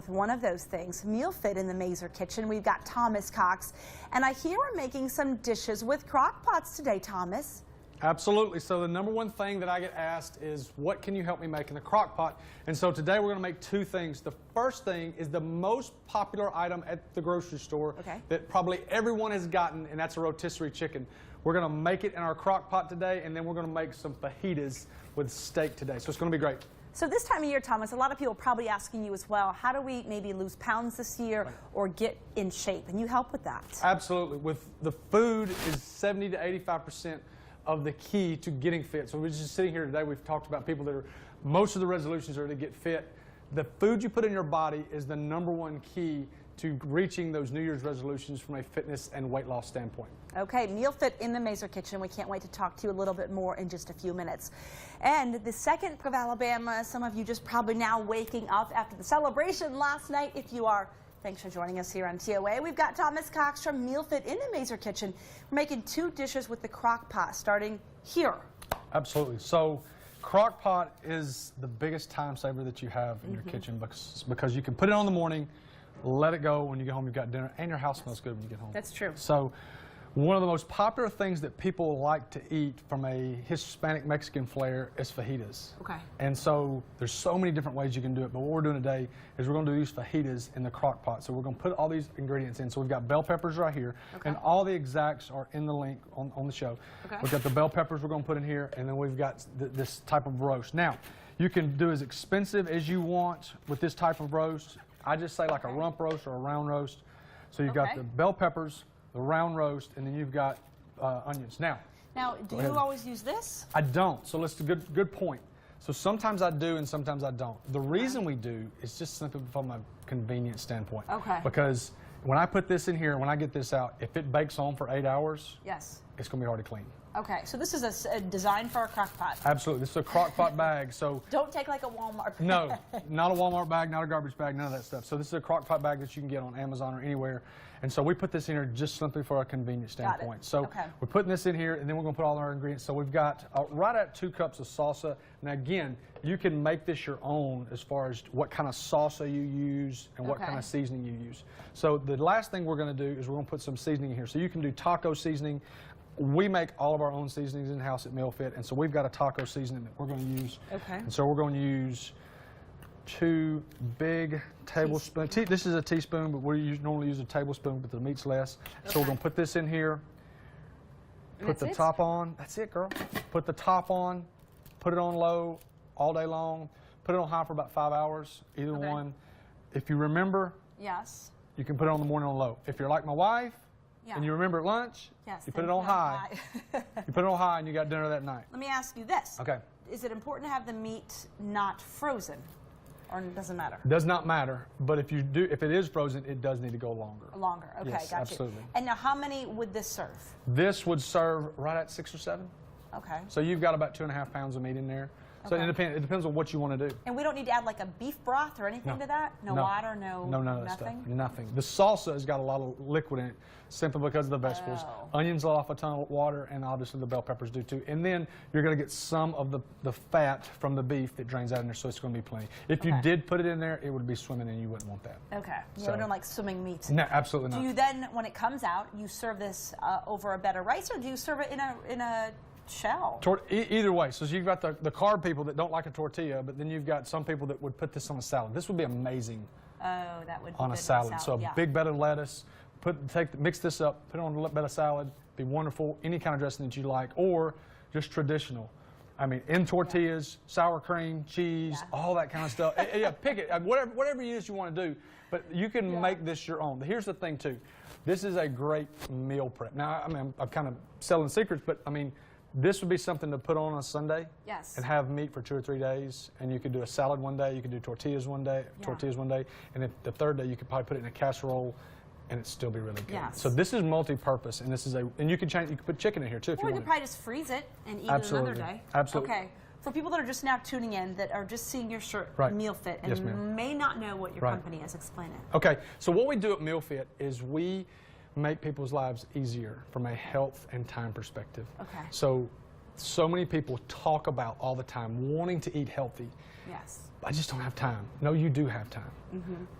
One of those things, mealfit in the Mazer kitchen. We've got Thomas Cox, and I hear we're making some dishes with crock pots today, Thomas. Absolutely. So the number one thing that I get asked is, what can you help me make in the crock pot? And so today we're going to make two things. The first thing is the most popular item at the grocery store that probably everyone has gotten, and that's a rotisserie chicken. We're going to make it in our crock pot today, and then we're going to make some fajitas with steak today. So it's going to be great. So this time of year, Thomas, a lot of people are probably asking you as well, how do we maybe lose pounds this year or get in shape? And you help with that. Absolutely. With the food is 70 to 85% of the key to getting fit. So we're just sitting here today, we've talked about people that are, most of the resolutions are to get fit. The food you put in your body is the number one key to reaching those New Year's resolutions from a fitness and weight loss standpoint. Okay, mealfit in the Mazer kitchen. We can't wait to talk to you a little bit more in just a few minutes. And the second of Alabama, some of you just probably now waking up after the celebration last night. If you are, thanks for joining us here on TOA. We've got Thomas Cox from mealfit in the Mazer kitchen. We're making two dishes with the crock pot, starting here. Absolutely. So crock pot is the biggest time saver that you have in your kitchen because you can put it on in the morning, let it go when you get home, you've got dinner, and your house smells good when you get home. That's true. So one of the most popular things that people like to eat from a Hispanic Mexican flair is fajitas. Okay. And so there's so many different ways you can do it, but what we're doing today is we're going to do these fajitas in the crock pot. So we're going to put all these ingredients in. So we've got bell peppers right here, and all the exacts are in the link on the show. We've got the bell peppers we're going to put in here, and then we've got this type of roast. Now, you can do as expensive as you want with this type of roast. I just say like a rump roast or a round roast. So you've got the bell peppers, the round roast, and then you've got onions. Now, do you always use this? I don't. So let's good point. So sometimes I do and sometimes I don't. The reason we do is just simply from a convenience standpoint. Because when I put this in here, when I get this out, if it bakes on for 8 hours, it's going to be hard to clean. Okay, so this is a design for a crock pot. Absolutely. This is a crock pot bag. So don't take like a Walmart bag. No, not a Walmart bag, not a garbage bag, none of that stuff. So this is a crock pot bag that you can get on Amazon or anywhere. And so we put this in here just simply for a convenience standpoint. So we're putting this in here, and then we're going to put all our ingredients. So we've got right at 2 cups of salsa. Now again, you can make this your own as far as what kind of salsa you use and what kind of seasoning you use. So the last thing we're going to do is we're going to put some seasoning in here. So you can do taco seasoning. We make all of our own seasonings in-house at mealfit, and so we've got a taco seasoning that we're going to use. And so we're going to use 2 big tablespoons. This is a teaspoon, but we normally use a tablespoon, but the meat's less. So we're going to put this in here, put the top on. That's it, girl. Put the top on, put it on low all day long, put it on high for about 5 hours, either one. If you remember, you can put it on the morning on low. If you're like my wife, and you remember at lunch, you put it on high. You put it on high and you got dinner that night. Let me ask you this. Is it important to have the meat not frozen, or it doesn't matter? It does not matter, but if it is frozen, it does need to go longer. Longer, okay, yes, got absolutely. you. And now how many would this serve? This would serve right at 6 or 7. Okay. So you've got about 2.5 pounds of meat in there. So it depends on what you want to do. And we don't need to add like a beef broth or anything to that? No water, none of that stuff. Nothing. The salsa has got a lot of liquid in it simply because of the vegetables. Onions let off a ton of water, and obviously the bell peppers do too. And then you're going to get some of the fat from the beef that drains out in there, so it's going to be plenty. If you did put it in there, it would be swimming and you wouldn't want that. Okay. You don't like swimming meat? No, absolutely not. Do you then, when it comes out, you serve this over a bed of rice, or do you serve it in a shell? Either way. So you've got the carb people that don't like a tortilla, but then you've got some people that would put this on a salad. This would be amazing that would be on a salad. So a big bed of lettuce, mix this up, put it on a bed of salad, be whatever any kind of dressing that you like, or just traditional. I mean, in tortillas, sour cream, cheese, all that kind of stuff. Pick it, whatever it is you want to do, but you can make this your own. Here's the thing too, this is a great meal prep. Now, I mean, I'm kind of selling secrets, but I mean, this would be something to put on a Sunday and have meat for 2 or 3 days. And you could do a salad one day, you could do tortillas one day, and then the third day you could probably put it in a casserole and it'd still be really good. So this is multi-purpose, and this is and you can put chicken in here too if you want. Or you could probably just freeze it and eat it another day. Absolutely. Okay. For people that are just now tuning in, that are just seeing your shirt, mealfit, and may not know what your company is, explain it. Okay. So what we do at mealfit is we make people's lives easier from a health and time perspective. So many people talk about all the time wanting to eat healthy. I just don't have time. No, you do have time.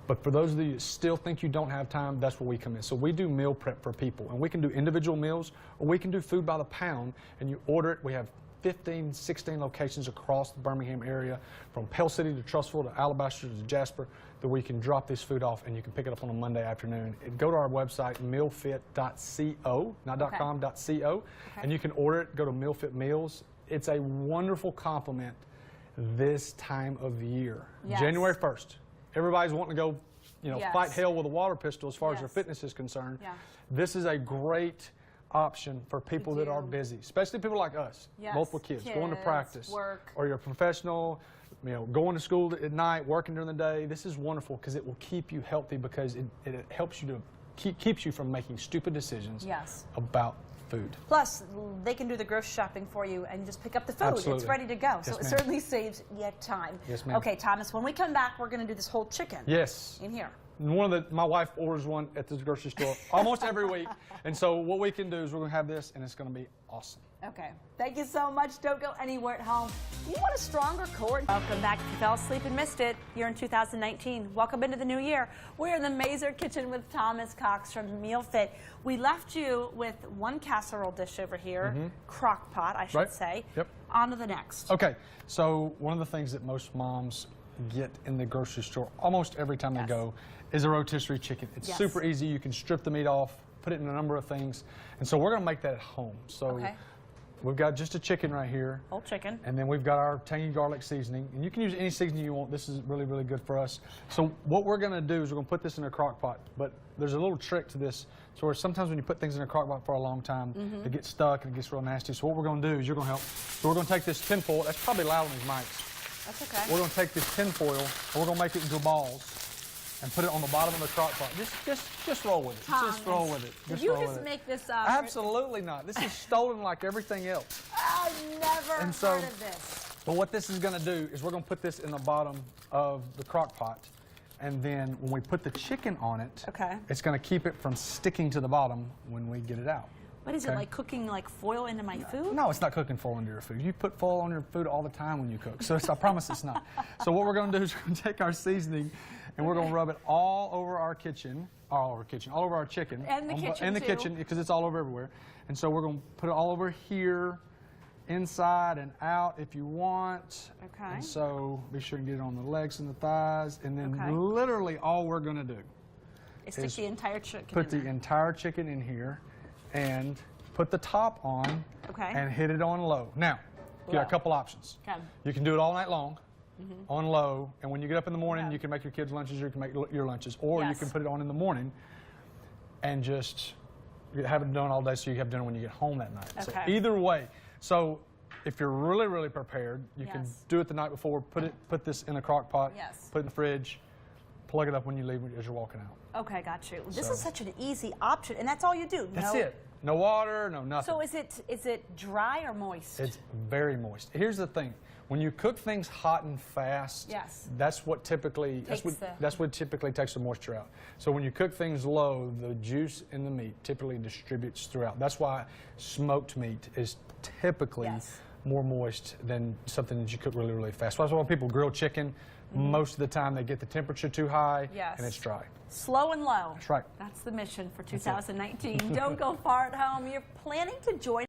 But for those of you that still think you don't have time, that's where we come in. So we do meal prep for people, and we can do individual meals, or we can do food by the pound, and you order it. We have 15, 16 locations across the Birmingham area, from Pell City to Trussville to Alabaster to Jasper, that we can drop this food off and you can pick it up on a Monday afternoon. And go to our website, mealfit.co, not .com, .co, and you can order it. Go to Mealfit Meals. It's a wonderful compliment this time of the year. Yes. January 1st. Everybody's wanting to go, you know, fight hell with a water pistol as far as their fitness is concerned. This is a great option for people that are busy, especially people like us, multiple kids, going to practice, work, or you're a professional, you know, going to school at night, working during the day. This is wonderful because it will keep you healthy, because it helps you to keeps you from making stupid decisions about food. Plus, they can do the grocery shopping for you and just pick up the food. Absolutely. It's ready to go. Yes, So it ma'am. certainly saves you time. Yes, ma'am. Okay, Thomas, when we come back, we're going to do this whole chicken. Yes. In here. My wife orders one at the grocery store almost every week. And so what we can do is we're going to have this, and it's going to be awesome. Okay. Thank you so much. Don't go anywhere at home. You want a stronger core? Welcome back. If you fell asleep and missed it, you're in 2019. Welcome into the new year. We're in the Mazer Kitchen with Thomas Cox from MealFit. We left you with one casserole dish over here, crock pot, I should say. Yep. On to the next. Okay. So one of the things that most moms get in the grocery store almost every time they go is a rotisserie chicken. It's super easy. You can strip the meat off, put it in a number of things. And so we're going to make that at home. So we've got just a chicken right here. Whole chicken. And then we've got our tangy garlic seasoning. And you can use any seasoning you want. This is really, really good for us. So what we're going to do is we're going to put this in a crock pot. But there's a little trick to this. So sometimes when you put things in a crock pot for a long time, they get stuck and it gets real nasty. So what we're going to do is you're going to help. So we're going to take this tin foil. That's probably loud on these mics. That's okay. We're going to take this tin foil and we're going to make it into balls and put it on the bottom of the crock pot. Just roll with it. Thomas, just roll with it. Did you just make this up? Absolutely not. This is stolen like everything else. I've never heard of this. But what this is going to do is we're going to put this in the bottom of the crock pot. And then when we put the chicken on it, it's going to keep it from sticking to the bottom when we get it out. What is it, like cooking like foil into my food? No, it's not cooking foil into your food. You put foil on your food all the time when you cook. So I promise it's not. So what we're going to do is we're going to take our seasoning and we're going to rub it all over our chicken, all over our chicken. And the kitchen, and the kitchen, because it's all over everywhere. And so we're going to put it all over here, inside and out if you want. Okay. And so be sure to get it on the legs and the thighs. And then literally all we're going to do is stick the entire chicken put the entire chicken in here and put the top on and hit it on low. Now, you got a couple options. You can do it all night long on low, and when you get up in the morning, you can make your kids' lunches, or you can make your lunches, or you can put it on in the morning and just have it done all day so you have dinner when you get home that night. So either way. So if you're really, really prepared, you can do it the night before, put this in a crock pot, put it in the fridge, plug it up when you leave as you're walking out. Okay, got you. This is such an easy option, and that's all you do. That's it. No water, no nothing. So is it dry or moist? It's very moist. Here's the thing. When you cook things hot and fast, that's what typically takes the moisture out. So when you cook things low, the juice in the meat typically distributes throughout. That's why smoked meat is typically more moist than something that you cook really, really fast. That's why when people grill chicken, most of the time they get the temperature too high and it's dry. Slow and low. That's right. That's the mission for 2019. Don't go far at home. You're planning to join